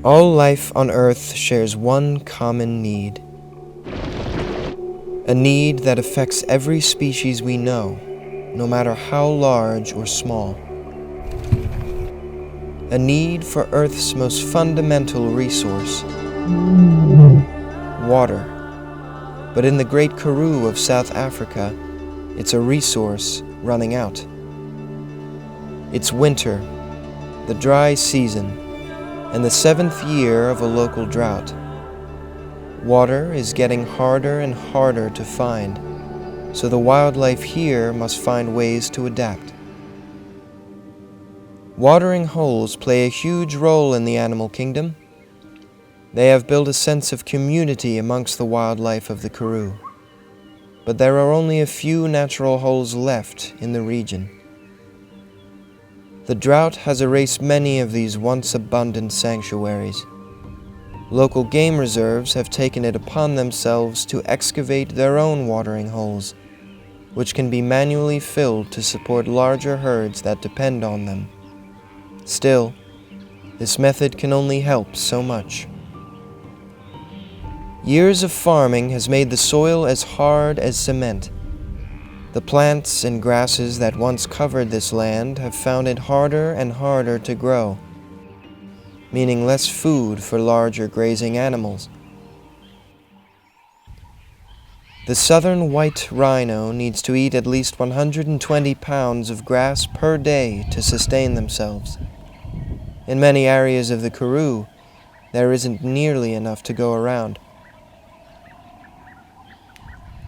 All life on Earth shares one common need. A need that affects every species we know, no matter how large or small. A need for Earth's most fundamental resource, water. But in the great Karoo of South Africa, it's a resource running out. It's winter, the dry season, and the 7th year of a local drought. Water is getting harder and harder to find, so the wildlife here must find ways to adapt. Watering holes play a huge role in the animal kingdom. They have built a sense of community amongst the wildlife of the Karoo. But there are only a few natural holes left in the region. The drought has erased many of these once abundant sanctuaries. Local game reserves have taken it upon themselves to excavate their own watering holes, which can be manually filled to support larger herds that depend on them. Still, this method can only help so much. Years of farming has made the soil as hard as cement. The plants and grasses that once covered this land have found it harder and harder to grow, meaning less food for larger grazing animals. The southern white rhino needs to eat at least 120 pounds of grass per day to sustain themselves. In many areas of the Karoo, there isn't nearly enough to go around.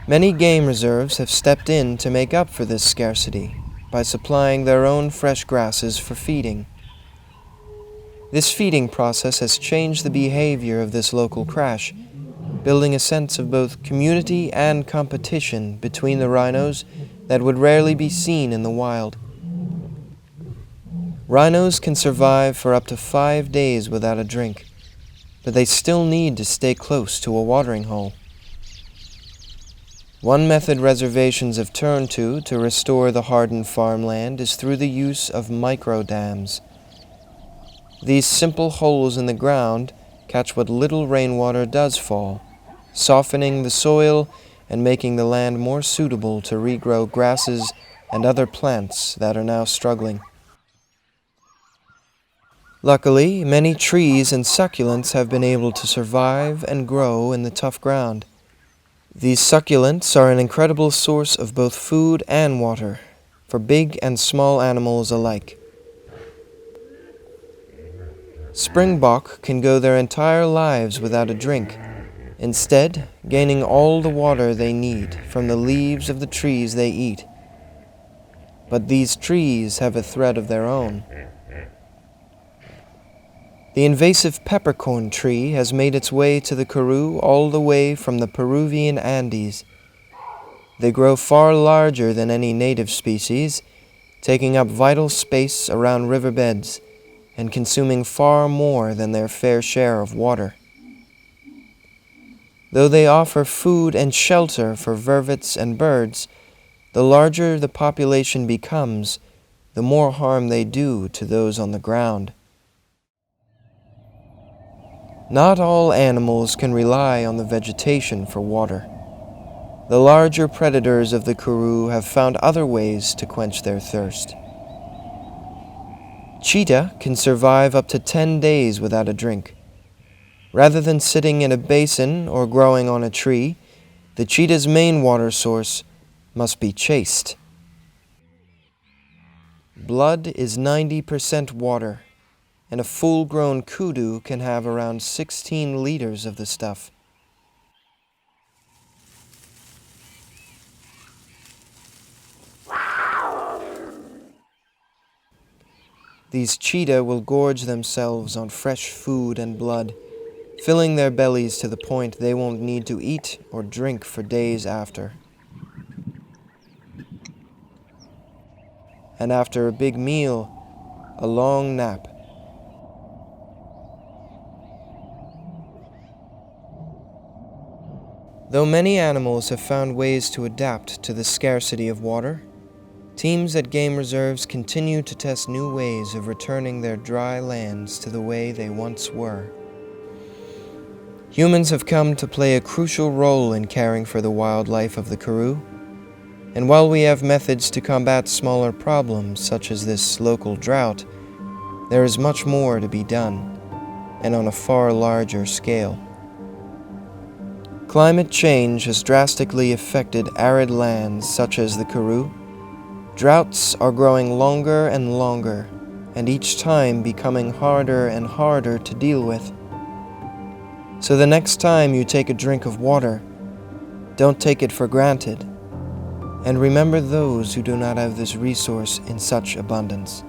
Many game reserves have stepped in to make up for this scarcity by supplying their own fresh grasses for feeding. This feeding process has changed the behavior of this local crash, building a sense of both community and competition between the rhinos that would rarely be seen in the wild. Rhinos can survive for up to 5 days without a drink, but they still need to stay close to a watering hole. One method reservations have turned to restore the hardened farmland is through the use of micro-dams. These simple holes in the ground catch what little rainwater does fall, softening the soil and making the land more suitable to regrow grasses and other plants that are now struggling. Luckily, many trees and succulents have been able to survive and grow in the tough ground. These succulents are an incredible source of both food and water, for big and small animals alike. Springbok can go their entire lives without a drink, instead gaining all the water they need from the leaves of the trees they eat. But these trees have a threat of their own. The invasive peppercorn tree has made its way to the Karoo all the way from the Peruvian Andes. They grow far larger than any native species, taking up vital space around riverbeds and consuming far more than their fair share of water. Though they offer food and shelter for vervets and birds, the larger the population becomes, the more harm they do to those on the ground. Not all animals can rely on the vegetation for water. The larger predators of the Karoo have found other ways to quench their thirst. Cheetah can survive up to 10 days without a drink. Rather than sitting in a basin or growing on a tree, the cheetah's main water source must be chased. Blood is 90% water, and a full-grown kudu can have around 16 liters of the stuff. These cheetah will gorge themselves on fresh food and blood, filling their bellies to the point they won't need to eat or drink for days after. And after a big meal, a long nap. Though many animals have found ways to adapt to the scarcity of water, teams at game reserves continue to test new ways of returning their dry lands to the way they once were. Humans have come to play a crucial role in caring for the wildlife of the Karoo, and while we have methods to combat smaller problems such as this local drought, there is much more to be done, and on a far larger scale. Climate change has drastically affected arid lands such as the Karoo. Droughts are growing longer and longer, and each time becoming harder and harder to deal with. So the next time you take a drink of water, don't take it for granted, and remember those who do not have this resource in such abundance.